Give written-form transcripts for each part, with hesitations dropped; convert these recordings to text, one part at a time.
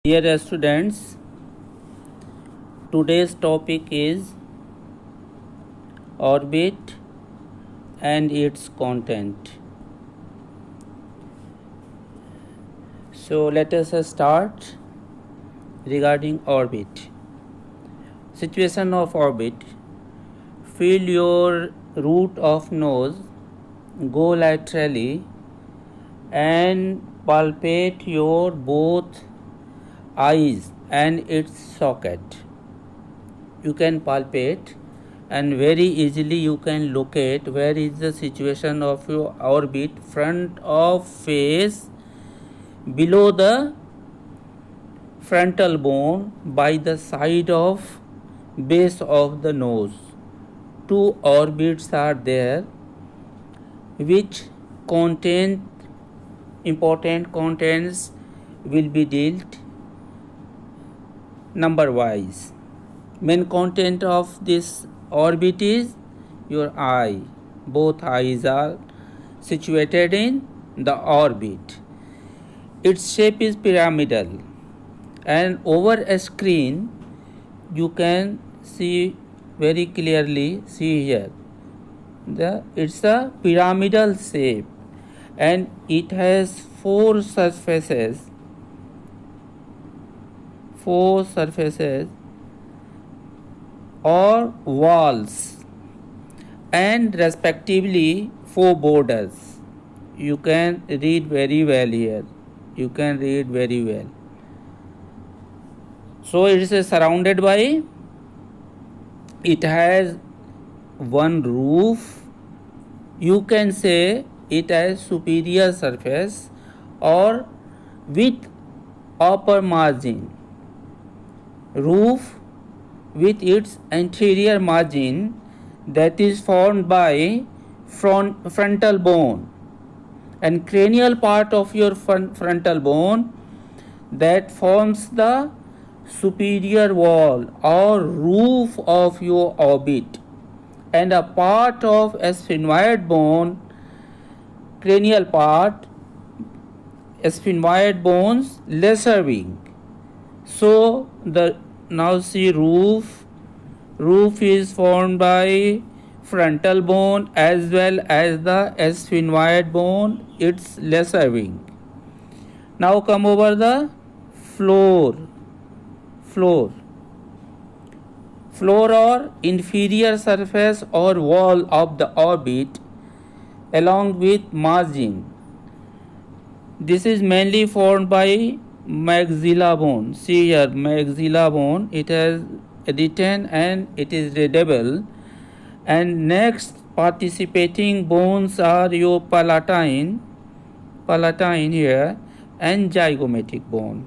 Dear students, today's topic is orbit and its content. So let us start regarding orbit. Situation of orbit. Feel your root of nose go laterally and palpate your both eyes and its socket. You can palpate and very easily you can locate where is the situation of your orbit, front of face, below the frontal bone, by the side of base of the nose. Two orbits are there which contain important contents will be dealt number wise. Main content of this orbit is your eye. Both eyes are situated in the orbit. Its shape is pyramidal, and over a screen you can see very clearly. See here, it's a pyramidal shape, and it has four surfaces or walls and respectively four borders. You can read very well here. You can read very well. So it is surrounded by, it has one roof. You can say it has superior surface or with upper margin. Roof with its anterior margin that is formed by frontal bone, and cranial part of your frontal bone that forms the superior wall or roof of your orbit, and a part of sphenoid bone, cranial part, sphenoid bones, lesser wing. So the now see roof is formed by frontal bone as well as the sphenoid bone, its lesser wing. Now come over the floor or inferior surface or wall of the orbit along with margin. This is mainly formed by maxilla bone. See here, maxilla bone, it has written and it is readable. And next participating bones are your palatine here, and zygomatic bone.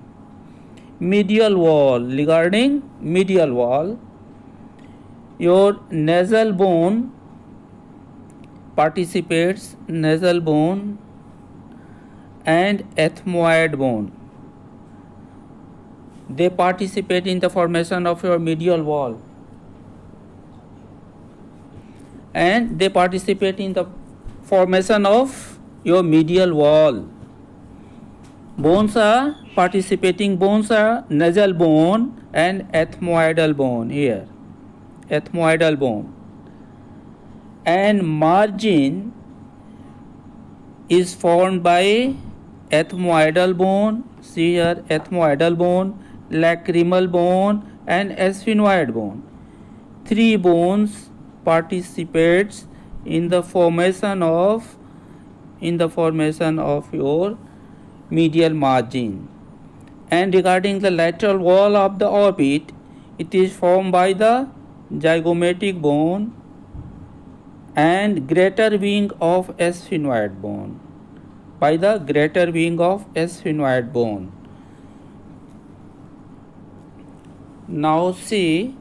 Medial wall, regarding medial wall, your nasal bone participates, nasal bone and ethmoid bone. They participate in the formation of your medial wall, and they participate in the formation of your medial wall. Participating bones are nasal bone and ethmoidal bone here, ethmoidal bone. And margin is formed by ethmoidal bone. See here, ethmoidal bone, lacrimal bone and sphenoid bone. Three bones participates in the formation of your medial margin. And regarding the lateral wall of the orbit, it is formed by the zygomatic bone and greater wing of sphenoid bone, by the greater wing of sphenoid bone. Now see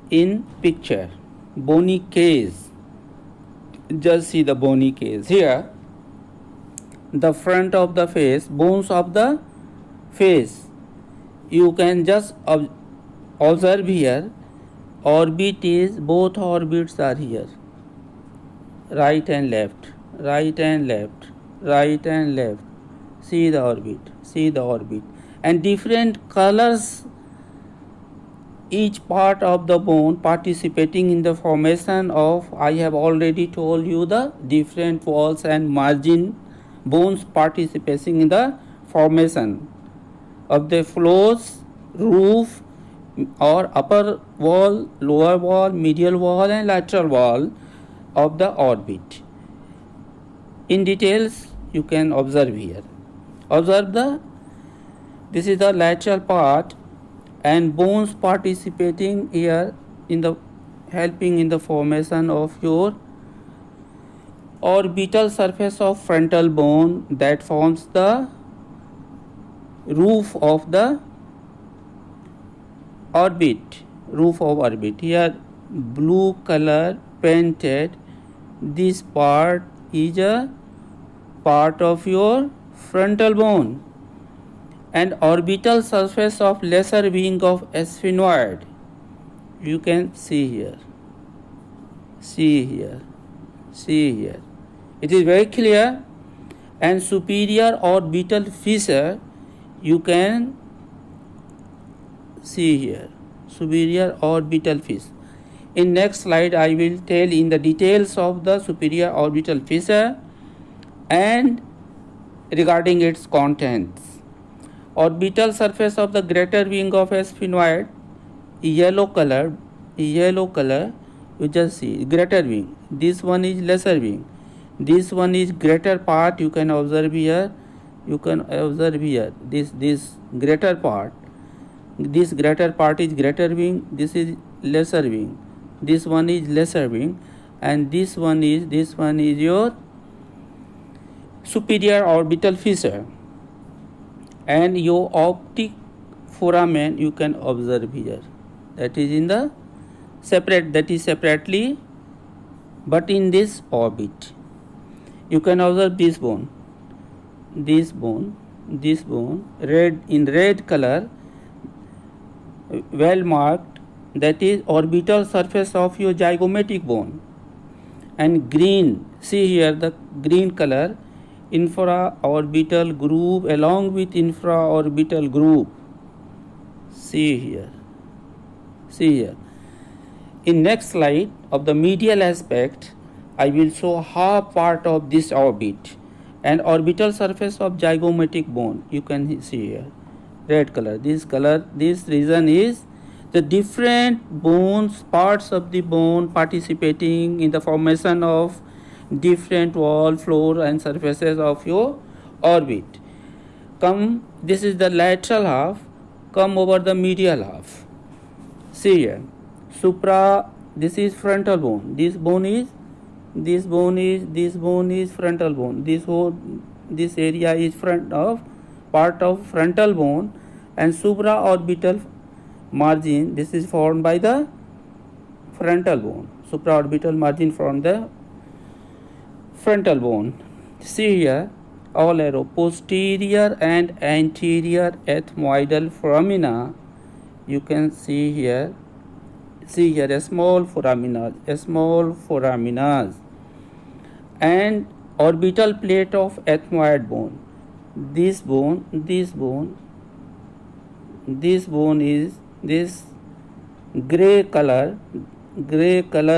in picture, bony case. Just see the bony case here. The front of the face, bones of the face, you can just observe here. Orbit is, both orbits are here, right and left, right and left, right and left. See the orbit, and different colors, each part of the bone participating in the formation of, I have already told you, the different walls and margin bones participating in the formation of the floors, roof or upper wall, lower wall, medial wall and lateral wall of the orbit. In details you can observe here. Observe this is the lateral part and bones participating here in the helping in the formation of your orbital surface of frontal bone that forms the roof of the orbit. Here blue color painted, this part is a part of your frontal bone, and orbital surface of lesser wing of sphenoid. You can see here. It is very clear. And superior orbital fissure, you can see here. Superior orbital fissure. In next slide I will tell in the details of the superior orbital fissure and regarding its contents. Orbital surface of the greater wing of a sphenoid, yellow color, you just see greater wing. This one is lesser wing. This one is greater part. You can observe here. This greater part. This greater part is greater wing. This is lesser wing. This one is lesser wing, and this one is your superior orbital fissure. And your optic foramen you can observe here, that is in the separately, but in this orbit. You can observe this bone, red, in red color, well marked, that is orbital surface of your zygomatic bone. And green, see here the green color, infraorbital groove along with infraorbital groove. See here. In next slide of the medial aspect, I will show half part of this orbit and orbital surface of zygomatic bone. You can see here, red color. This region is the different bones, parts of the bone participating in the formation of different wall, floor and surfaces of your orbit. This is the lateral half, come over the medial half. See here, this is frontal bone. This bone is frontal bone. This area is part of frontal bone, and supraorbital margin, this is formed by the frontal bone. Supraorbital margin from the frontal bone. See here, all arrow, posterior and anterior ethmoidal foramina. You can see here a small foraminas and orbital plate of ethmoid bone. This bone is this gray color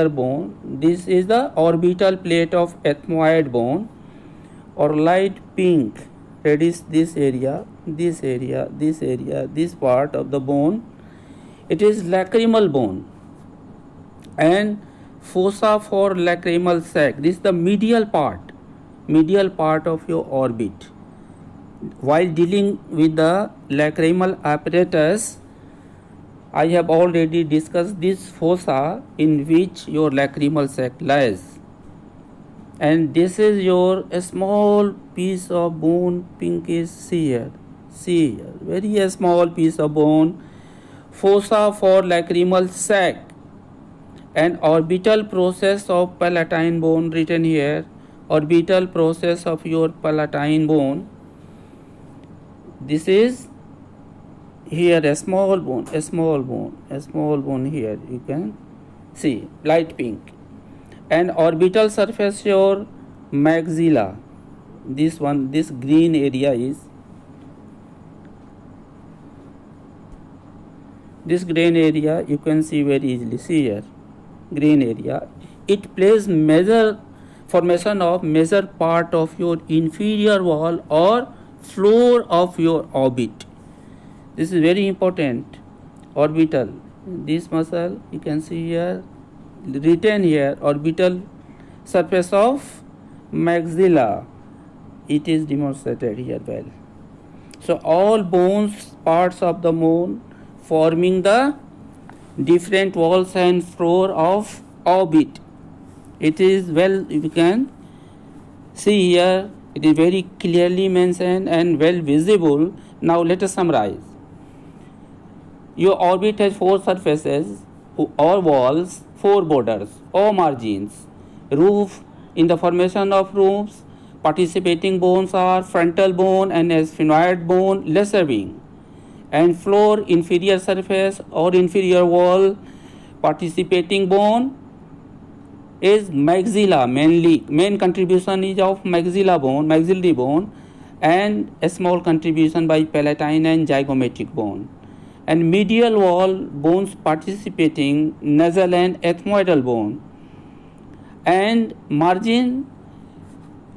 bone. This is the orbital plate of ethmoid bone, or light pink, reddish, this part of the bone. It is lacrimal bone and fossa for lacrimal sac. This is the medial part of your orbit. While dealing with the lacrimal apparatus, I have already discussed this fossa in which your lacrimal sac lies. And this is your small piece of bone, pinkish, see here, very small piece of bone, fossa for lacrimal sac, and orbital process of palatine bone written here, orbital process of your palatine bone. This is here a small bone here, you can see, light pink. And orbital surface your maxilla, this green area is This green area you can see very easily. See here, green area. It plays major formation of major part of your inferior wall or floor of your orbit. This is very important. Orbital. This muscle you can see here, written here, orbital surface of maxilla. It is demonstrated here well. So all bones parts of the moon forming the different walls and floor of orbit. It is well, you can see here, it is very clearly mentioned and well visible. Now let us summarize. Your orbit has 4 surfaces or walls, 4 borders or margins, roof. In the formation of roofs, participating bones are frontal bone and sphenoid bone, lesser wing, and floor, inferior surface or inferior wall. Participating bone is maxilla, mainly. Main contribution is of maxilla bone, maxillary bone, and a small contribution by palatine and zygomatic bone. And medial wall bones participating nasal and ethmoidal bone. And margin,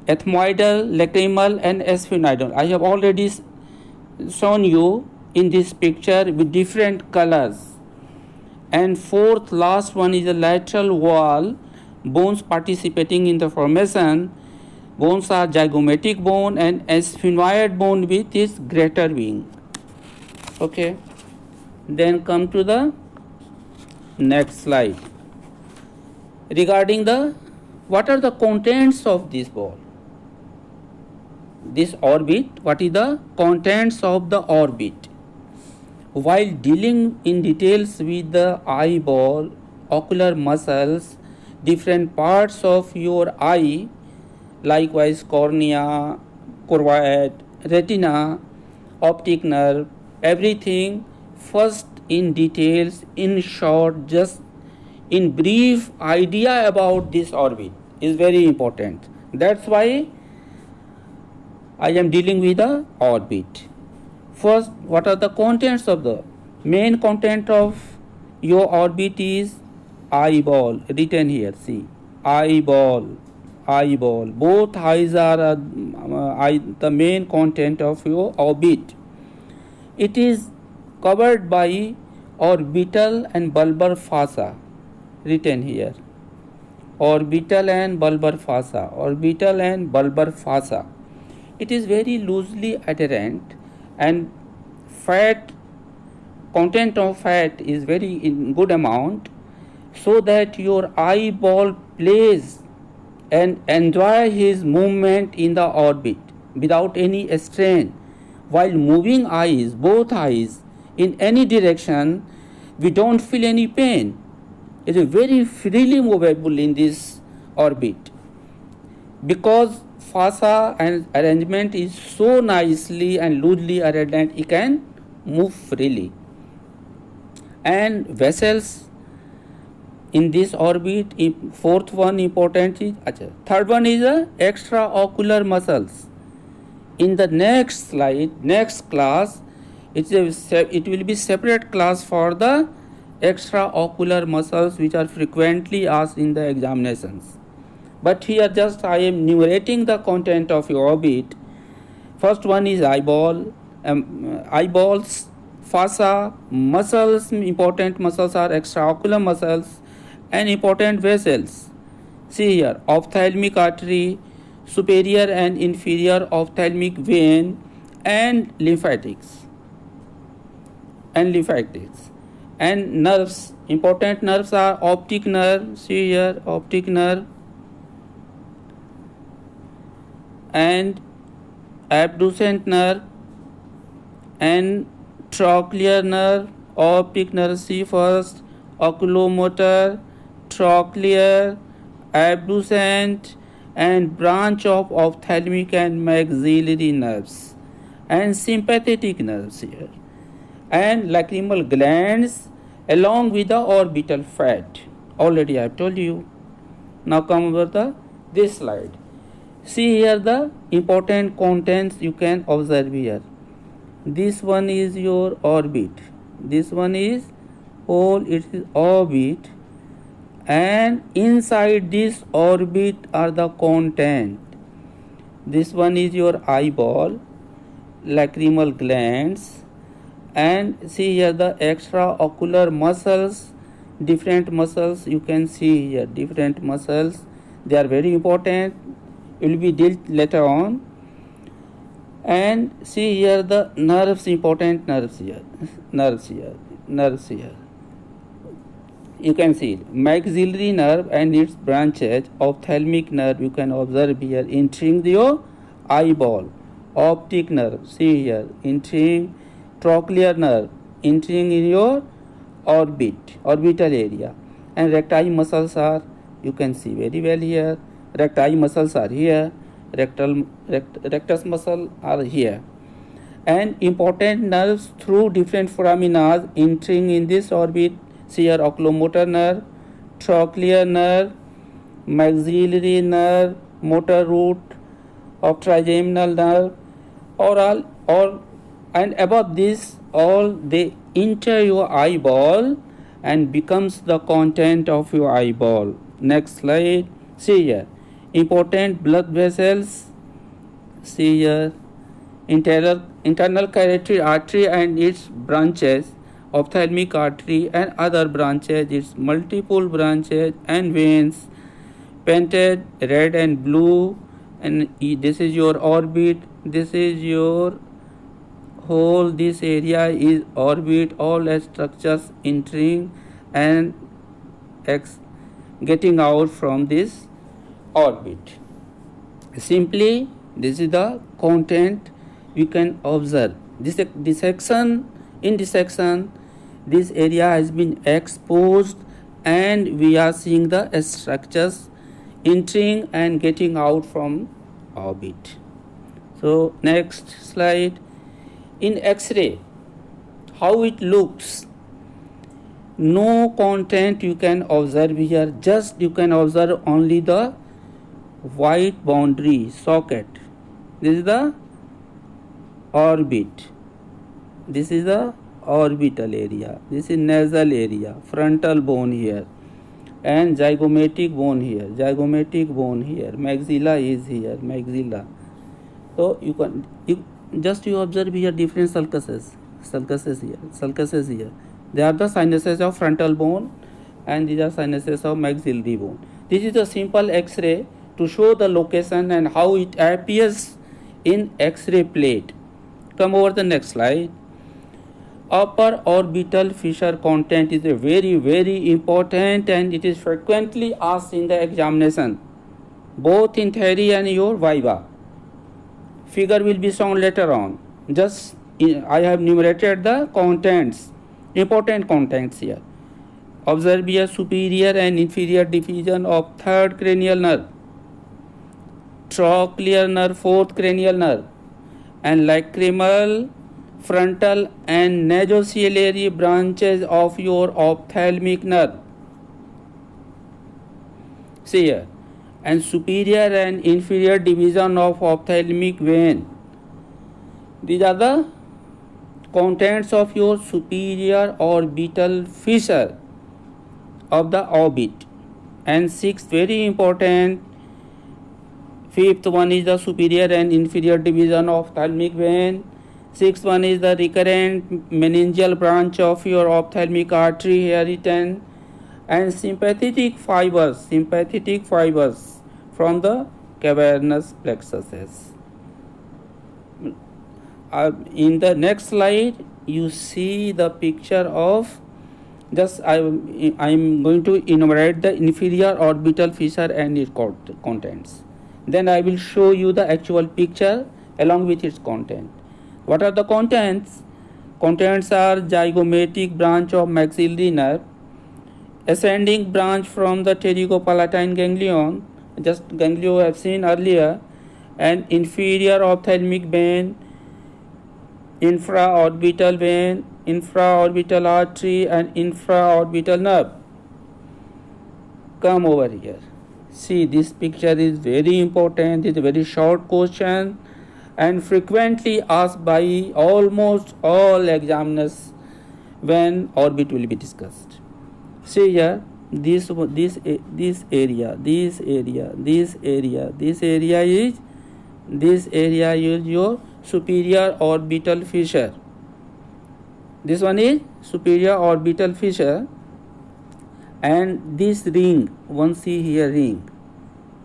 ethmoidal, lacrimal and sphenoidal. I have already shown you in this picture with different colors. And fourth, last one is the lateral wall bones participating in the formation. Bones are zygomatic bone and sphenoid bone with its greater wing. Okay. Then come to the next slide. Regarding the what are the contents of this ball? This orbit, what is the contents of the orbit? While dealing in details with the eyeball, ocular muscles, different parts of your eye, likewise cornea, choroid, retina, optic nerve, everything, first in details, in short, just in brief idea about this orbit is very important. That's why I am dealing with the orbit. First, what are the contents of the main content of your orbit is eyeball, written here. See, eyeball. Both eyes are the main content of your orbit. It is covered by orbital and bulbar fascia, written here. Orbital and bulbar fascia. It is very loosely adherent, and fat, content of fat is very in good amount, so that your eyeball plays and enjoy his movement in the orbit without any strain. While moving eyes, both eyes, in any direction, we don't feel any pain. It is very freely movable in this orbit, because fascia and arrangement is so nicely and loosely arranged, it can move freely. And vessels in this orbit, fourth one important is, third one is extraocular muscles. In the next slide, next class, it will be separate class for the extraocular muscles which are frequently asked in the examinations. But here just I am enumerating the content of your orbit. First one is eyeball, eyeballs, fascia, muscles. Important muscles are extraocular muscles, and important vessels. See here, ophthalmic artery, superior and inferior ophthalmic vein, and lymphatics. And nerves. Important nerves are optic nerve. See here, optic nerve, and abducent nerve, and trochlear nerve. Optic nerve, see first, oculomotor, trochlear, abducent, and branch of ophthalmic and maxillary nerves, and sympathetic nerves here, and lacrimal glands, along with the orbital fat. Already I have told you. Now come over this slide. See here the important contents you can observe here. This one is your orbit. This one is whole it is orbit, and inside this orbit are the content. This one is your eyeball, lacrimal glands, and see here the extraocular muscles, different muscles you can see here, different muscles. They are very important, will be dealt later on. And see here the nerves, important nerves here, nerves here. You can see it. Maxillary nerve and its branches, ophthalmic nerve you can observe here, entering your eyeball. Optic nerve, see here, entering trochlear nerve, entering in your orbit, orbital area. And recti muscles are, you can see very well here, recti muscles are here, rectus muscle are here. And important nerves through different foramina entering in this orbit. See here, oculomotor nerve, trochlear nerve, maxillary nerve, motor root of trigeminal nerve, and above this all they enter your eyeball and becomes the content of your eyeball. Next slide. See here, important blood vessels. See here, internal carotid artery and its branches, ophthalmic artery and other branches, its multiple branches and veins, painted red and blue. And this is your orbit, this is your whole, this area is orbit, all structures entering and getting out from this orbit. Simply this is the content we can observe. This dissection, in dissection this area has been exposed and we are seeing the structures entering and getting out from orbit. So next slide. In X-ray, how it looks, no content you can observe here, just you can observe only the white boundary socket. This is the orbit, this is the orbital area, this is nasal area, frontal bone here, and zygomatic bone here, maxilla is here, maxilla. So you observe here different sulcuses here. They are the sinuses of frontal bone and these are sinuses of maxillary bone. This is a simple X-ray to show the location and how it appears in X-ray plate. Come over the next slide. Upper orbital fissure content is a very, very important and it is frequently asked in the examination, both in theory and your viva. Figure will be shown later on. Just I have enumerated the contents, important contents here. Observe here superior and inferior division of third cranial nerve, trochlear nerve, fourth cranial nerve, and lacrimal, frontal and nasociliary branches of your ophthalmic nerve. See here, and superior and inferior division of ophthalmic vein. These are the contents of your superior orbital fissure of the orbit. And sixth, very important, fifth one is the superior and inferior division of ophthalmic vein. Sixth one is the recurrent meningeal branch of your ophthalmic artery here written, and sympathetic fibers from the cavernous plexuses. In the next slide you see the picture of, just I am going to enumerate the inferior orbital fissure and its contents. Then I will show you the actual picture along with its content. What are the contents? Contents are zygomatic branch of maxillary nerve, ascending branch from the pterygopalatine ganglion, just ganglion I have seen earlier, and inferior ophthalmic vein, infraorbital vein, infraorbital artery and infraorbital nerve. Come over here. See, this picture is very important. It's a very short question and frequently asked by almost all examiners when orbit will be discussed. See here, this area is your superior orbital fissure. This one is superior orbital fissure, and this ring, one see here ring.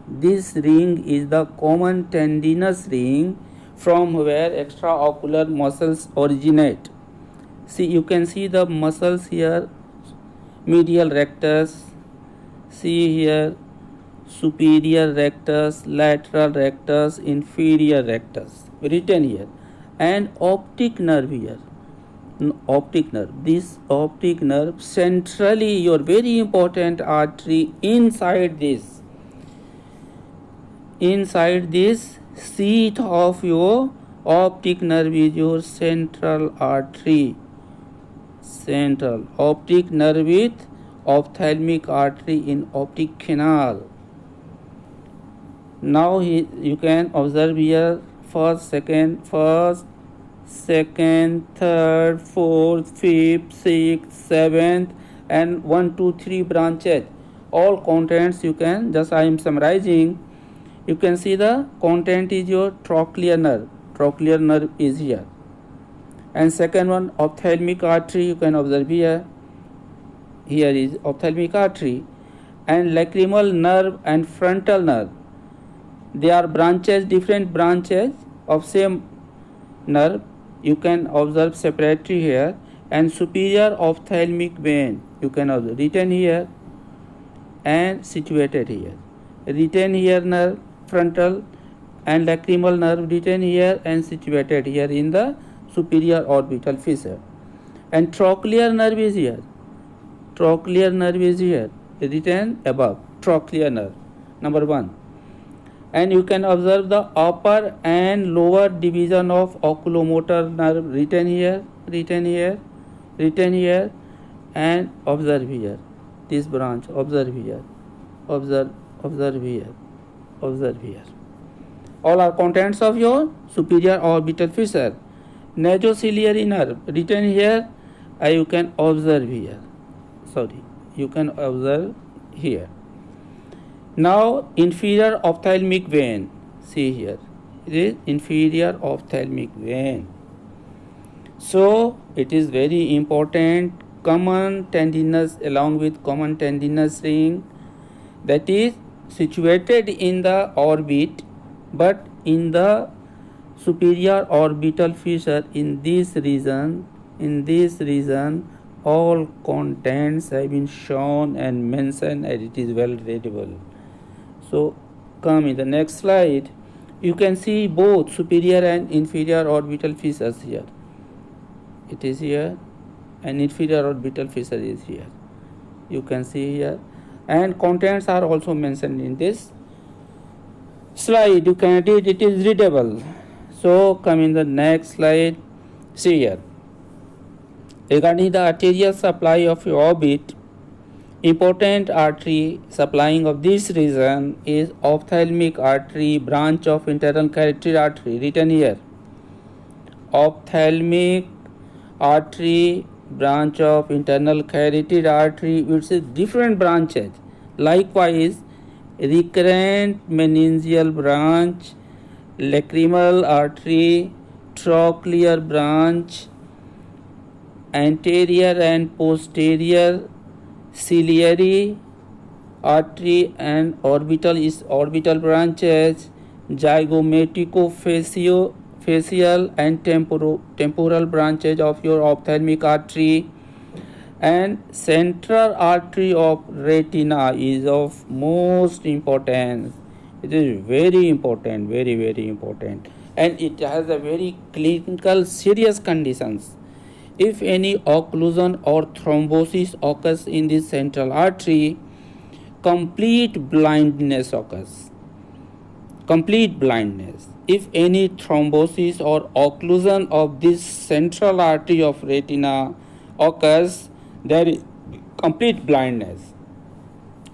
This ring is the common tendinous ring from where extraocular muscles originate. See, you can see the muscles here, medial rectus, see here superior rectus, lateral rectus, inferior rectus, written here, and optic nerve here. Optic nerve, this optic nerve centrally, your very important artery inside this seat of your optic nerve is your central artery, central optic nerve with ophthalmic artery in optic canal. Now you can observe here first, second, third, fourth, fifth, sixth, seventh, and 1, 2, 3 branches. All contents you can, just I am summarizing. You can see the content is your trochlear nerve. Trochlear nerve is here. And second one, ophthalmic artery, you can observe here. Here is ophthalmic artery. And lacrimal nerve and frontal nerve. They are branches, different branches of same nerve. You can observe separately here. And superior ophthalmic vein, you can observe written here and situated here. Written here nerve, frontal and lacrimal nerve written here and situated here in the superior orbital fissure. And trochlear nerve is here. Trochlear nerve is here, written above. Trochlear nerve, number 1. And you can observe the upper and lower division of oculomotor nerve written here, and observe here. This branch, observe here, observe here. All are contents of your superior orbital fissure. Nasociliary nerve written here, you can observe here. You can observe here. Now inferior ophthalmic vein, see here, it is inferior ophthalmic vein. So it is very important, common tendinous along with common tendinous ring, that is situated in the orbit, but in the superior orbital fissure, in this region, all contents have been shown and mentioned, and it is well readable. So come in the next slide. You can see both superior and inferior orbital fissures here. It is here, and inferior orbital fissure is here. You can see here, and contents are also mentioned in this slide. You can read, it is readable. So come in the next slide. See here, regarding the arterial supply of your orbit, important artery supplying of this region is ophthalmic artery, branch of internal carotid artery, written here. Ophthalmic artery, branch of internal carotid artery, which is different branches. Likewise, recurrent meningeal branch, lacrimal artery, trochlear branch, anterior and posterior ciliary artery, and orbital branches, zygomaticofacial and temporal branches of your ophthalmic artery, and central artery of retina is of most importance. It is very important, very, very important, and it has a very clinical serious conditions. If any occlusion or thrombosis occurs in the central artery, complete blindness occurs. Complete blindness. If any thrombosis or occlusion of this central artery of retina occurs, there is complete blindness.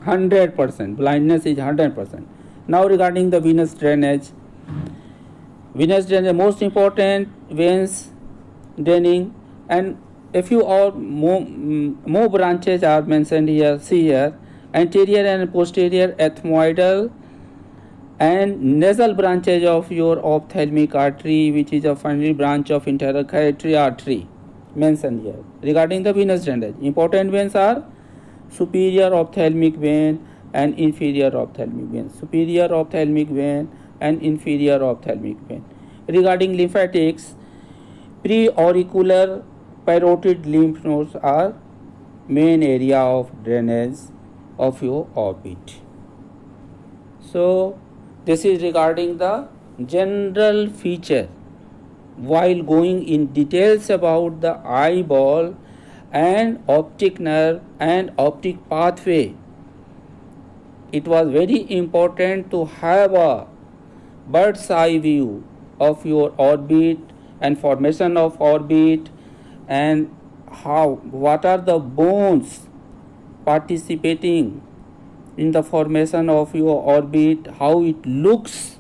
100%. Blindness is 100%. Now regarding the venous drainage. Venous drainage, most important, veins draining, and a few or more branches are mentioned here. See here, anterior and posterior ethmoidal and nasal branches of your ophthalmic artery, which is a final branch of interrogatory artery, mentioned here. Regarding the venous drainage, important veins are superior ophthalmic vein and inferior ophthalmic vein. Superior ophthalmic vein and inferior ophthalmic vein. Regarding lymphatics, preauricular parotid lymph nodes are main area of drainage of your orbit. So this is regarding the general feature. While going in details about the eyeball and optic nerve and optic pathway, it was very important to have a bird's eye view of your orbit and formation of orbit, and what are the bones participating in the formation of your orbit, how it looks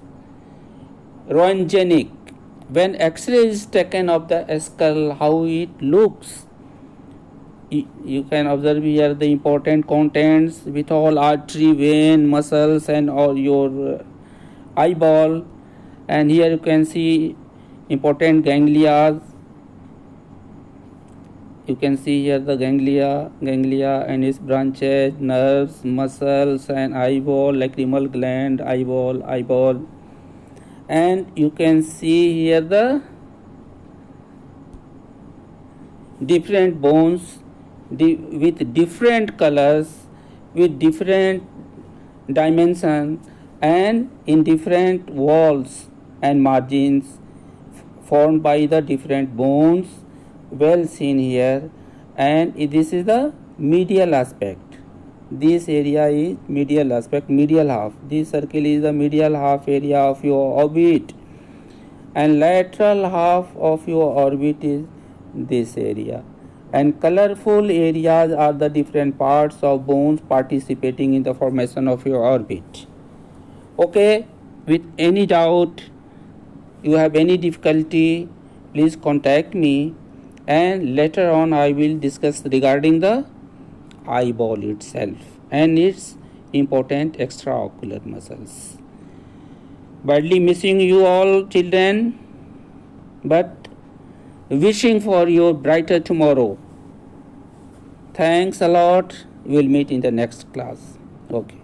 röntgenic. When X-ray is taken of the skull, how it looks. You can observe here the important contents with all artery, vein, muscles and all your eyeball, and here you can see important ganglia. You can see here the ganglia and its branches, nerves, muscles and eyeball, lacrimal gland, eyeball, and you can see here the different bones with different colors, with different dimension and in different walls and margins formed by the different bones, well seen here. And this is the medial aspect. This area is medial aspect, medial half. This circle is the medial half area of your orbit, and lateral half of your orbit is this area. And colorful areas are the different parts of bones participating in the formation of your orbit. Okay, with any doubt, you have any difficulty, please contact me, and later on I will discuss regarding the eyeball itself and its important extraocular muscles. Badly missing you all, children, but wishing for your brighter tomorrow. Thanks a lot. We will meet in the next class. Okay.